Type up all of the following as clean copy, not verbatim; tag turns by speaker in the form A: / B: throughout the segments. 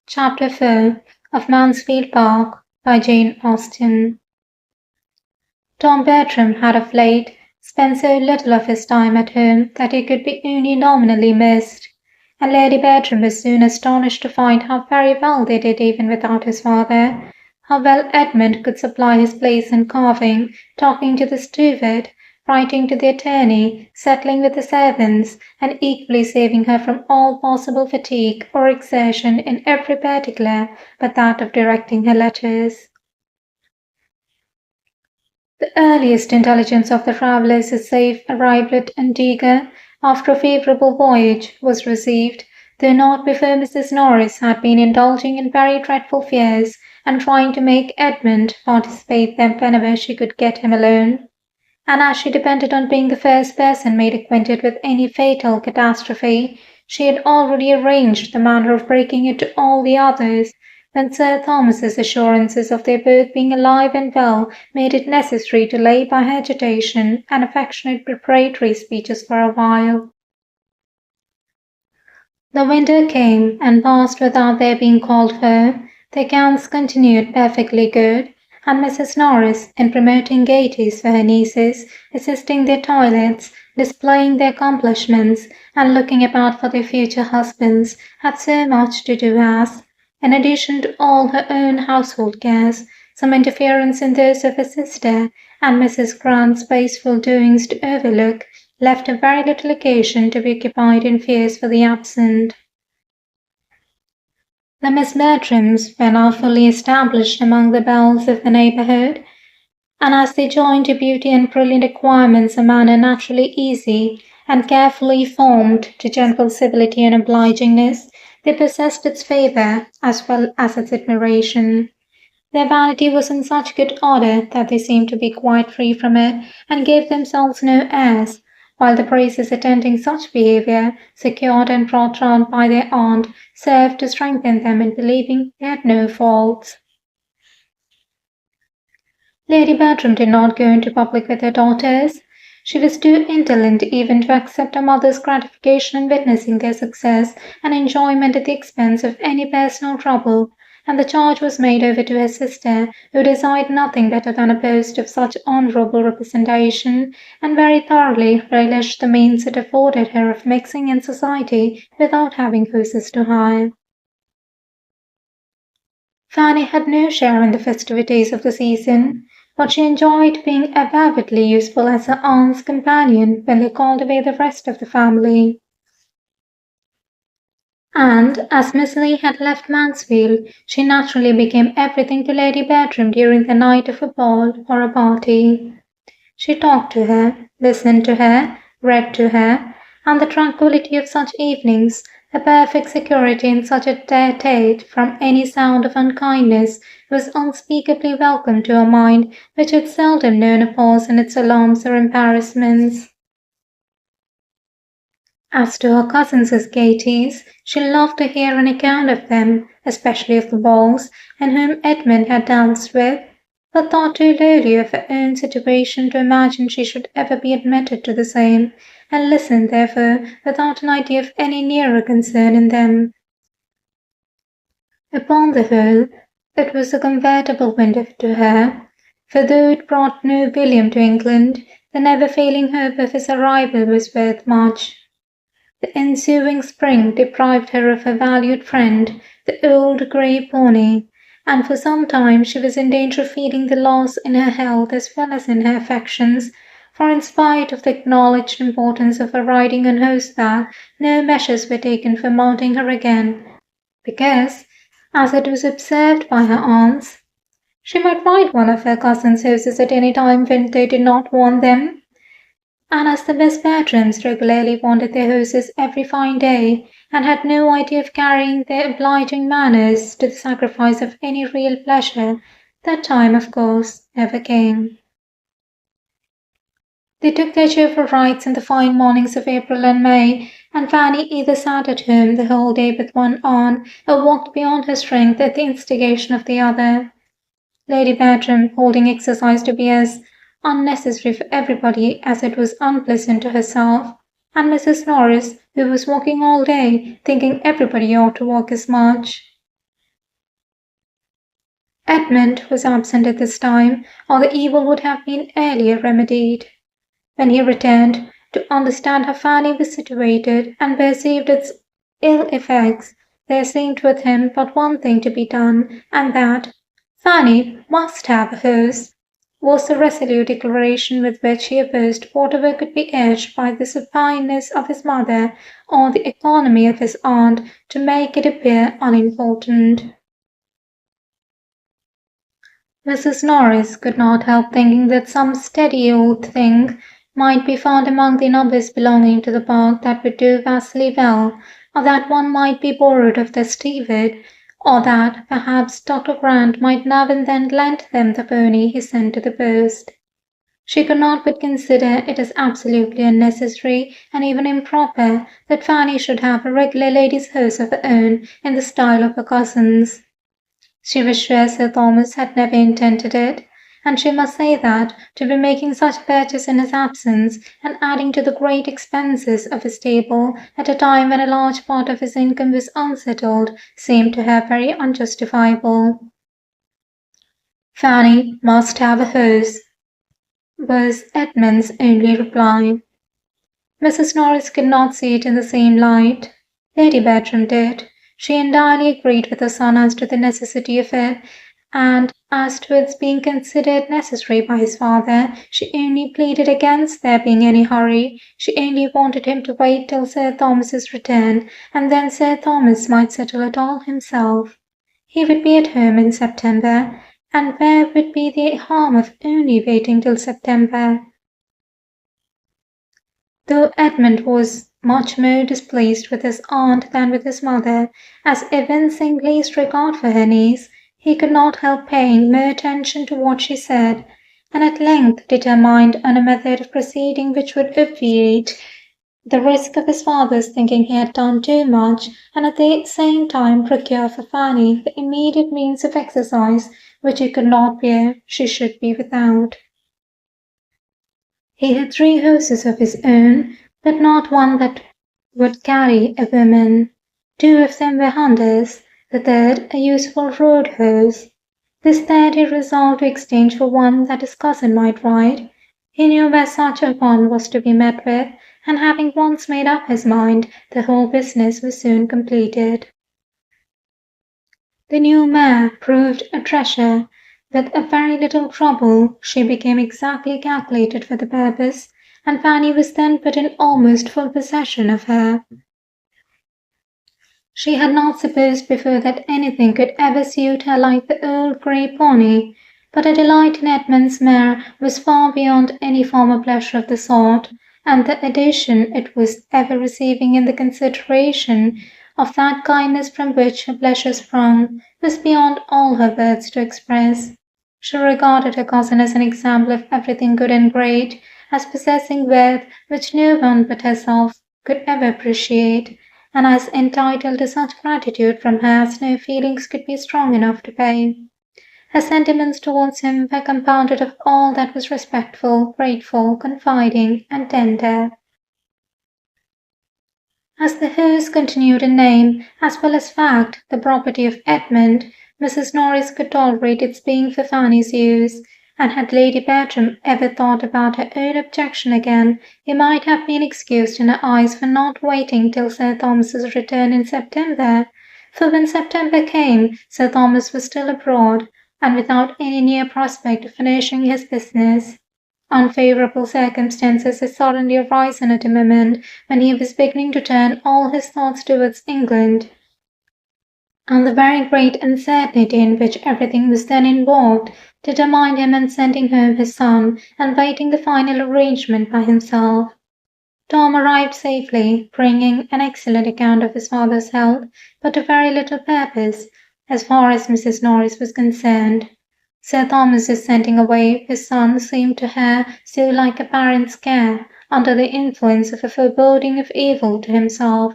A: Chapter 4 of Mansfield Park by Jane Austen. Tom Bertram had of late spent so little of his time at home that he could be only nominally missed, and Lady Bertram was soon astonished to find how very well they did even without his father, how well Edmund could supply his place in carving, talking to the steward, writing to the attorney, settling with the servants, and equally saving her from all possible fatigue or exertion in every particular but that of directing her letters. The earliest intelligence of the travellers' safe arrival at Antigua after a favourable voyage was received, though not before Mrs. Norris had been indulging in very dreadful fears and trying to make Edmund participate them whenever she could get him alone. And as she depended on being the first person made acquainted with any fatal catastrophe, she had already arranged the manner of breaking it to all the others, when Sir Thomas's assurances of their both being alive and well made it necessary to lay by hesitation and affectionate preparatory speeches for a while. The winter came and passed without their being called for. Their gowns continued perfectly good, and Mrs. Norris, in promoting gaieties for her nieces, assisting their toilets, displaying their accomplishments, and looking about for their future husbands, had so much to do as, in addition to all her own household cares, some interference in those of her sister, and Mrs. Grant's wasteful doings to overlook, left her very little occasion to be occupied in fears for the absent. The Miss Bertrams were now fully established among the belles of the neighbourhood, and as they joined to beauty and brilliant acquirements a manner naturally easy and carefully formed to gentle civility and obligingness, they possessed its favour as well as its admiration. Their vanity was in such good order that they seemed to be quite free from it, and gave themselves no airs, while the praises attending such behaviour, secured and brought round by their aunt, served to strengthen them in believing they had no faults. Lady Bertram did not go into public with her daughters. She was too indolent even to accept her mother's gratification in witnessing their success and enjoyment at the expense of any personal trouble, and the charge was made over to her sister, who desired nothing better than a post of such honourable representation, and very thoroughly relished the means it afforded her of mixing in society without having horses to hire. Fanny had no share in the festivities of the season, but she enjoyed being avowedly useful as her aunt's companion when they called away the rest of the family. And as Miss Lee had left Mansfield, she naturally became everything to Lady Bertram during the night of a ball or a party. She talked to her, listened to her, read to her, and the tranquillity of such evenings, a perfect security in such a tete-a-tete from any sound of unkindness, was unspeakably welcome to a mind which had seldom known a pause in its alarms or embarrassments. As to her cousins' gaieties, she loved to hear an account of them, especially of the balls, and whom Edmund had danced with, but thought too lowly of her own situation to imagine she should ever be admitted to the same, and listened, therefore, without an idea of any nearer concern in them. Upon the whole, it was a comfortable winter to her, for though it brought no William to England, the never-failing hope of his arrival was worth much. The ensuing spring deprived her of her valued friend, the old grey pony, and for some time she was in danger of feeling the loss in her health as well as in her affections, for in spite of the acknowledged importance of her riding on horseback, no measures were taken for mounting her again, because, as it was observed by her aunts, she might ride one of her cousins' horses at any time when they did not want them. And as the Miss Bertrams regularly wanted their horses every fine day, and had no idea of carrying their obliging manners to the sacrifice of any real pleasure, that time, of course, never came. They took their cheerful rides in the fine mornings of April and May, and Fanny either sat at home the whole day with one aunt, or walked beyond her strength at the instigation of the other. Lady Bertram, holding exercise to be as unnecessary for everybody as it was unpleasant to herself, and Mrs. Norris, who was walking all day, thinking everybody ought to walk as much. Edmund was absent at this time, or the evil would have been earlier remedied. When he returned, to understand how Fanny was situated and perceived its ill effects, there seemed with him but one thing to be done, and that Fanny must have a house was the resolute declaration with which he opposed whatever could be urged by the supineness of his mother or the economy of his aunt to make it appear unimportant. Mrs. Norris could not help thinking that some steady old thing might be found among the numbers belonging to the park that would do vastly well, or that one might be borrowed of the steward, or that perhaps Dr. Grant might now and then lend them the pony he sent to the post. She could not but consider it as absolutely unnecessary and even improper that Fanny should have a regular lady's house of her own in the style of her cousins. She was sure Sir Thomas had never intended it, and she must say that to be making such a purchase in his absence and adding to the great expenses of his stable at a time when a large part of his income was unsettled seemed to her very unjustifiable. Fanny must have a house, was Edmund's only reply. Mrs. Norris could not see it in the same light. Lady Bertram did. She entirely agreed with her son as to the necessity of it, and as to its being considered necessary by his father, she only pleaded against there being any hurry. She only wanted him to wait till Sir Thomas's return, and then Sir Thomas might settle it all himself. He would be at home in September, and where would be the harm of only waiting till September? Though Edmund was much more displeased with his aunt than with his mother, as evincing least regard for her niece, he could not help paying more attention to what she said, and at length determined on a method of proceeding which would obviate the risk of his father's thinking he had done too much, and at the same time procure for Fanny the immediate means of exercise which he could not bear she should be without. He had 3 horses of his own, but not one that would carry a woman. 2 of them were hunters, the third a useful road horse. This third he resolved to exchange for one that his cousin might ride. He knew where such a one was to be met with, and having once made up his mind, the whole business was soon completed. The new mare proved a treasure. With a very little trouble she became exactly calculated for the purpose, and Fanny was then put in almost full possession of her. She had not supposed before that anything could ever suit her like the old grey pony, but a delight in Edmund's mare was far beyond any former pleasure of the sort, and the addition it was ever receiving in the consideration of that kindness from which her pleasure sprung was beyond all her words to express. She regarded her cousin as an example of everything good and great, as possessing worth which no one but herself could ever appreciate, and as entitled to such gratitude from her as no feelings could be strong enough to pay. Her sentiments towards him were compounded of all that was respectful, grateful, confiding, and tender. As the house continued in name, as well as fact, the property of Edmund, Mrs. Norris could tolerate its being for Fanny's use, and had Lady Bertram ever thought about her own objection again, he might have been excused in her eyes for not waiting till Sir Thomas's return in September, for when September came, Sir Thomas was still abroad, and without any near prospect of finishing his business. Unfavourable circumstances had suddenly arisen at a moment when he was beginning to turn all his thoughts towards England, and the very great uncertainty in which everything was then involved determined him in sending home his son and waiting the final arrangement by himself. Tom arrived safely, bringing an excellent account of his father's health, but to very little purpose, as far as Mrs. Norris was concerned. Sir Thomas's sending away his son seemed to her so like a parent's care, under the influence of a foreboding of evil to himself,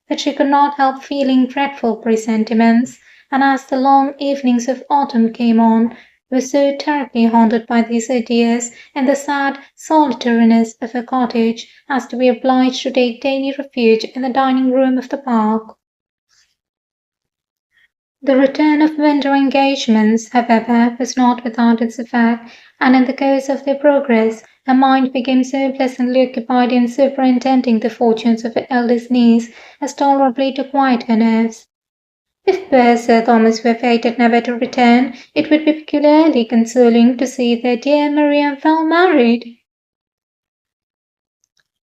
A: that she could not help feeling dreadful presentiments, and as the long evenings of autumn came on, was so terribly haunted by these ideas in the sad solitariness of her cottage as to be obliged to take daily refuge in the dining-room of the park. The return of winter engagements, however, was not without its effect, and in the course of their progress, her mind became so pleasantly occupied in superintending the fortunes of her eldest niece as tolerably to quiet her nerves. If poor Sir Thomas were fated never to return, it would be peculiarly consoling to see their dear Maria well married,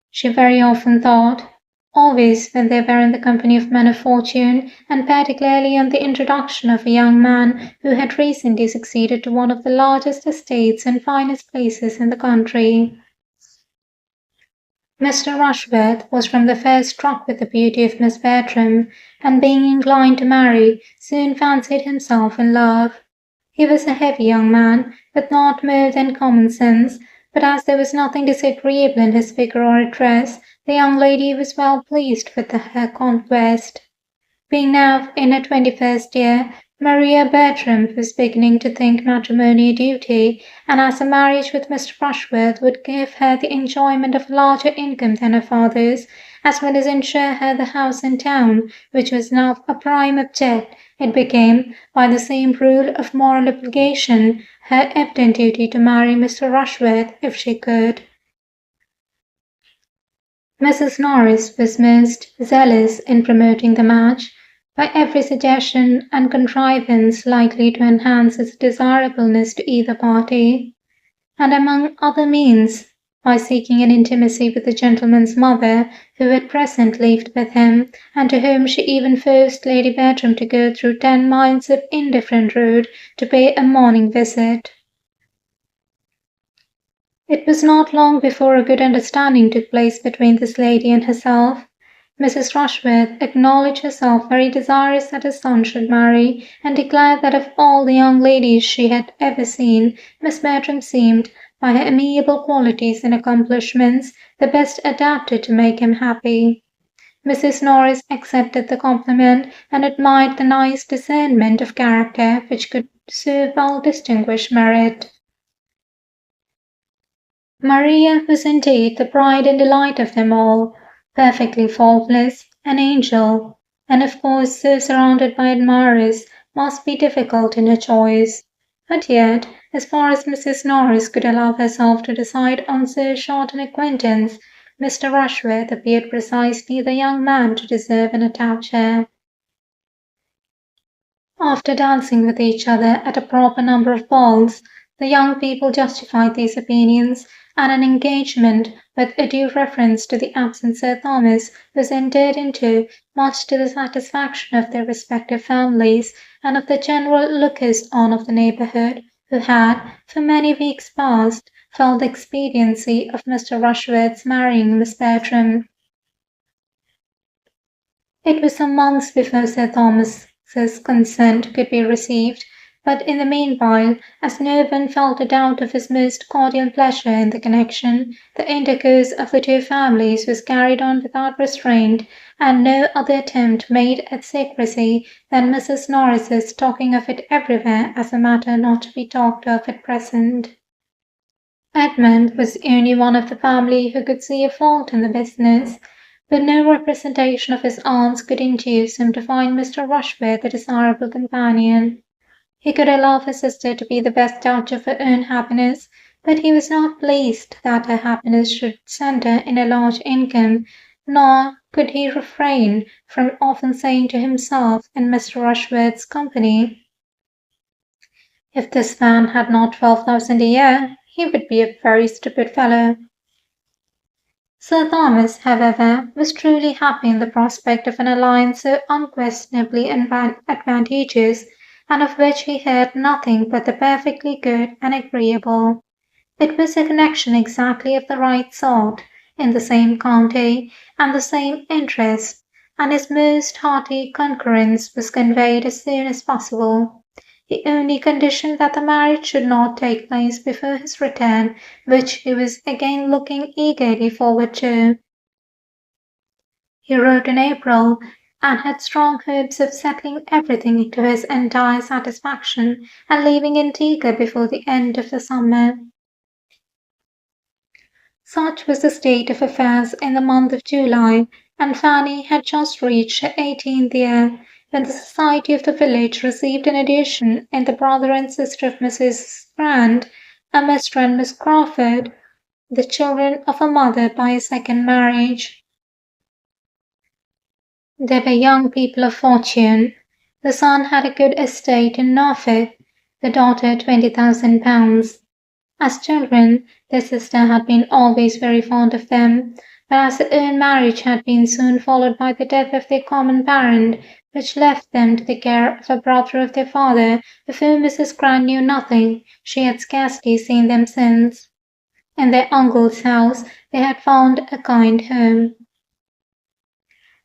A: she very often thought, always when they were in the company of men of fortune, and particularly on the introduction of a young man who had recently succeeded to one of the largest estates and finest places in the country. Mr. Rushworth was from the first struck with the beauty of Miss Bertram, and being inclined to marry, soon fancied himself in love. He was a heavy young man, with not more than common sense, but as there was nothing disagreeable in his figure or address, the young lady was well pleased with her conquest. Being now in her 21st year, Maria Bertram was beginning to think matrimony a duty, and as a marriage with Mr. Rushworth would give her the enjoyment of a larger income than her father's, as well as ensure her the house in town, which was now a prime object, it became, by the same rule of moral obligation, her evident duty to marry Mr. Rushworth if she could. Mrs. Norris was most zealous in promoting the match, by every suggestion and contrivance likely to enhance its desirableness to either party, and among other means, by seeking an intimacy with the gentleman's mother, who at present lived with him, and to whom she even forced Lady Bertram to go through 10 miles of indifferent road to pay a morning visit. It was not long before a good understanding took place between this lady and herself. Mrs. Rushworth acknowledged herself very desirous that her son should marry, and declared that of all the young ladies she had ever seen, Miss Bertram seemed, by her amiable qualities and accomplishments, the best adapted to make him happy. Mrs. Norris accepted the compliment, and admired the nice discernment of character which could so well distinguish merit. Maria was indeed the pride and delight of them all, perfectly faultless, an angel, and of course so surrounded by admirers must be difficult in her choice. But yet, as far as Mrs. Norris could allow herself to decide on so short an acquaintance, Mr. Rushworth appeared precisely the young man to deserve and attach her. After dancing with each other at a proper number of balls, the young people justified these opinions, and an engagement, with a due reference to the absent Sir Thomas, was entered into, much to the satisfaction of their respective families, and of the general lookers-on of the neighbourhood, who had, for many weeks past, felt the expediency of Mr. Rushworth's marrying Miss Bertram. It was some months before Sir Thomas's consent could be received, but in the meanwhile, as no one felt a doubt of his most cordial pleasure in the connection, the intercourse of the two families was carried on without restraint, and no other attempt made at secrecy than Mrs. Norris's talking of it everywhere as a matter not to be talked of at present. Edmund was the only one of the family who could see a fault in the business, but no representation of his aunts could induce him to find Mr. Rushworth a desirable companion. He could allow his sister to be the best judge of her own happiness, but he was not pleased that her happiness should centre in a large income, nor could he refrain from often saying to himself in Mr. Rushworth's company, "If this man had not 12,000 a year, he would be a very stupid fellow." Sir Thomas, however, was truly happy in the prospect of an alliance so unquestionably advantageous, and of which he heard nothing but the perfectly good and agreeable. It was a connection exactly of the right sort, in the same county, and the same interest, and his most hearty concurrence was conveyed as soon as possible. He only conditioned that the marriage should not take place before his return, which he was again looking eagerly forward to. He wrote in April, and had strong hopes of settling everything to his entire satisfaction, and leaving Antigua before the end of the summer. Such was the state of affairs in the month of July, and Fanny had just reached her 18th year, when the society of the village received an addition in the brother and sister of Mrs. Grant, a Mr. and Miss Crawford, the children of a mother by a second marriage. They were young people of fortune. The son had a good estate in Norfolk, the daughter £20,000. As children, their sister had been always very fond of them, but as their own marriage had been soon followed by the death of their common parent, which left them to the care of a brother of their father, of whom Mrs. Grant knew nothing, she had scarcely seen them since. In their uncle's house they had found a kind home.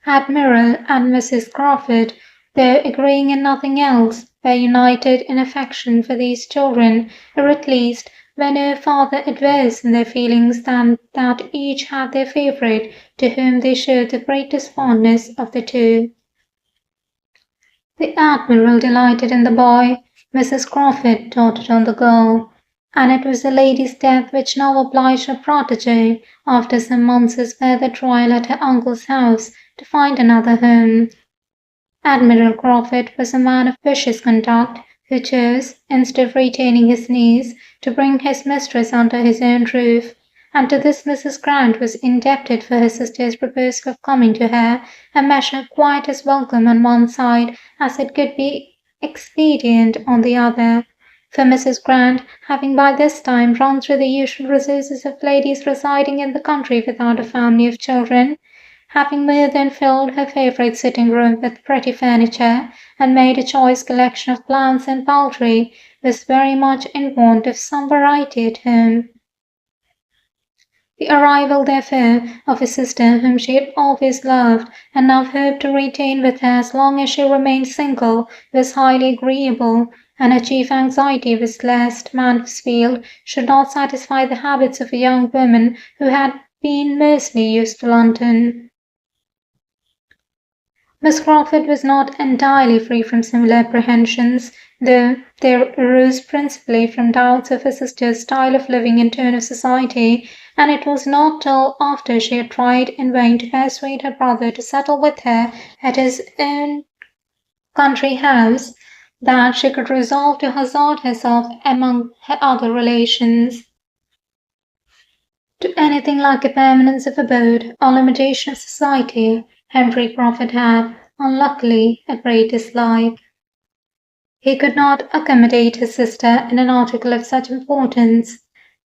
A: Admiral and Mrs. Crawford, though agreeing in nothing else, were united in affection for these children, or at least were no farther adverse in their feelings than that each had their favourite, to whom they showed the greatest fondness of the two. The Admiral delighted in the boy, Mrs. Crawford doted on the girl, and it was the lady's death which now obliged her protégée, after some months' further trial at her uncle's house, to find another home. Admiral Crawford was a man of vicious conduct, who chose, instead of retaining his niece, to bring his mistress under his own roof, and to this Mrs. Grant was indebted for her sister's proposal of coming to her, a measure quite as welcome on one side as it could be expedient on the other, for Mrs. Grant, having by this time run through the usual resources of ladies residing in the country without a family of children, having more than filled her favourite sitting-room with pretty furniture, and made a choice collection of plants and poultry, was very much in want of some variety at home. The arrival, therefore, of a sister whom she had always loved, and now hoped to retain with her as long as she remained single, was highly agreeable, and her chief anxiety was lest Mansfield should not satisfy the habits of a young woman who had been mostly used to London. Miss Crawford was not entirely free from similar apprehensions, though they arose principally from doubts of her sister's style of living and tone of society, and it was not till after she had tried in vain to persuade her brother to settle with her at his own country house that she could resolve to hazard herself among her other relations to anything like a permanence of abode or limitation of society. Henry Crawford had, unluckily, a great dislike. He could not accommodate his sister in an article of such importance,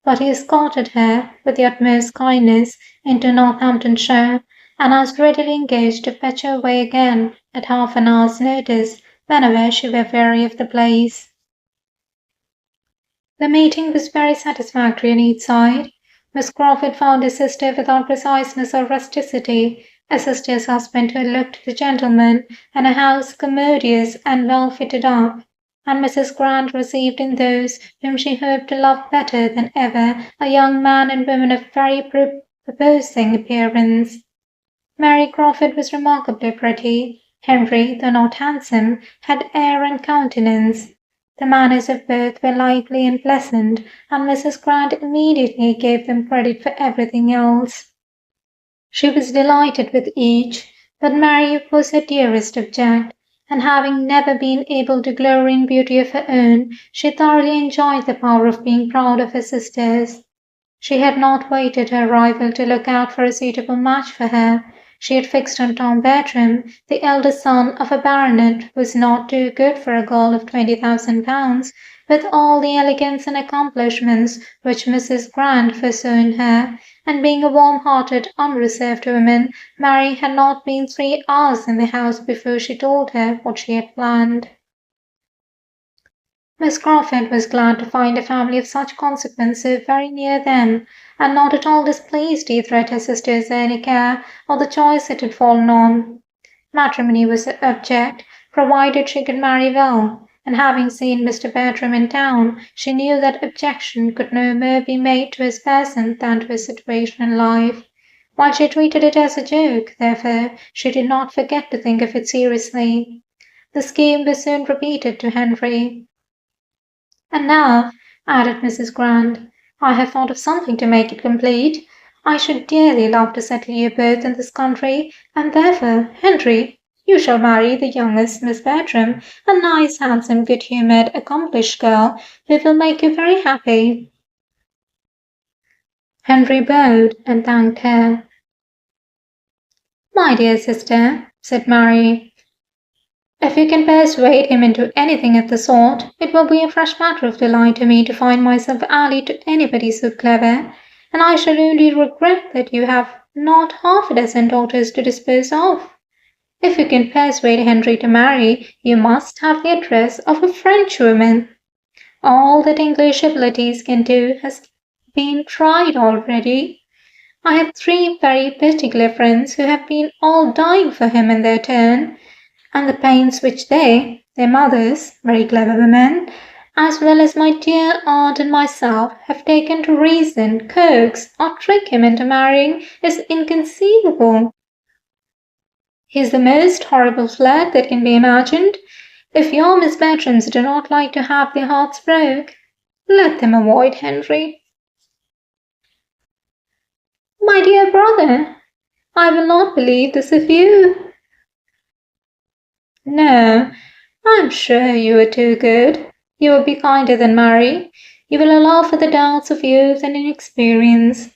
A: but he escorted her, with the utmost kindness, into Northamptonshire, and as readily engaged to fetch her away again at half an hour's notice, whenever she were weary of the place. The meeting was very satisfactory on each side. Miss Crawford found her sister without preciseness or rusticity, a sister's husband who looked the gentleman, and a house commodious and well fitted up, and Mrs. Grant received in those whom she hoped to love better than ever a young man and woman of very proposing appearance. Mary Crawford was remarkably pretty. Henry, though not handsome, had air and countenance. The manners of both were lively and pleasant, and Mrs. Grant immediately gave them credit for everything else. She was delighted with each, but Mary was her dearest object, and having never been able to glory in beauty of her own, she thoroughly enjoyed the power of being proud of her sisters. She had not waited her arrival to look out for a suitable match for her. She had fixed on Tom Bertram, the eldest son of a baronet, who was not too good for a girl of £20,000, with all the elegance and accomplishments which Mrs. Grant foresaw in her, and being a warm-hearted, unreserved woman, Mary had not been 3 hours in the house before she told her what she had planned. Miss Crawford was glad to find a family of such consequence so very near them, and not at all displeased either at her sister's early care or the choice it had fallen on. Matrimony was her object, provided she could marry well, and having seen Mr. Bertram in town, she knew that objection could no more be made to his person than to his situation in life. While she treated it as a joke, therefore, she did not forget to think of it seriously. The scheme was soon repeated to Henry. "And now," added Mrs. Grant, "I have thought of something to make it complete. I should dearly love to settle you both in this country, and therefore, Henry, You shall marry the youngest Miss Bertram, a nice, handsome, good-humoured, accomplished girl who will make you very happy." Henry bowed and thanked her. "My dear sister," said Mary, "if you can persuade him into anything of the sort, it will be a fresh matter of delight to me to find myself allied to anybody so clever, and I shall only regret that you have not half a dozen daughters to dispose of. If you can persuade Henry to marry, you must have the address of a Frenchwoman. All that English abilities can do has been tried already. I have 3 very particular friends who have been all dying for him in their turn, and the pains which they, their mothers, very clever women, as well as my dear aunt and myself, have taken to reason, coax, or trick him into marrying is inconceivable. He is the most horrible flirt that can be imagined. If your Miss Bertrams do not like to have their hearts broke, let them avoid Henry." "My dear brother, I will not believe this of you." "No, I am sure you are too good. You will be kinder than Mary. You will allow for the doubts of youth and inexperience.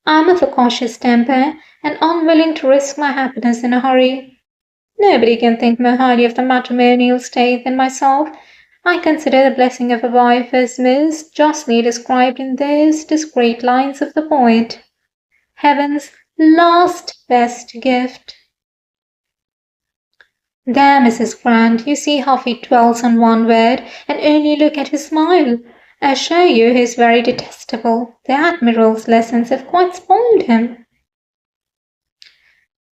A: I am of a cautious temper, and unwilling to risk my happiness in a hurry. Nobody can think more highly of the matrimonial state than myself. I consider the blessing of a wife as most justly described in those discreet lines of the poet, heaven's last best gift. There, Mrs. Grant, you see how he dwells on one word, and only look at his smile. I assure you he is very detestable. The Admiral's lessons have quite spoiled him."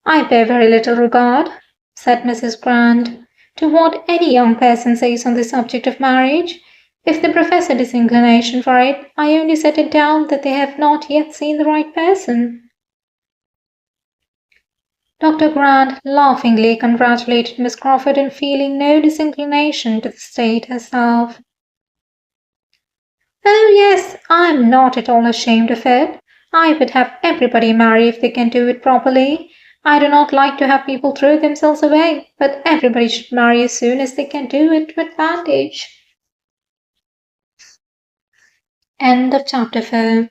A: "I pay very little regard," said Mrs. Grant, "to what any young person says on the subject of marriage. If they profess a disinclination for it, I only set it down that they have not yet seen the right person." Dr. Grant laughingly congratulated Miss Crawford in feeling no disinclination to the state herself. "Oh, yes, I am not at all ashamed of it. I would have everybody marry if they can do it properly. I do not like to have people throw themselves away, but everybody should marry as soon as they can do it to advantage." End of chapter 4.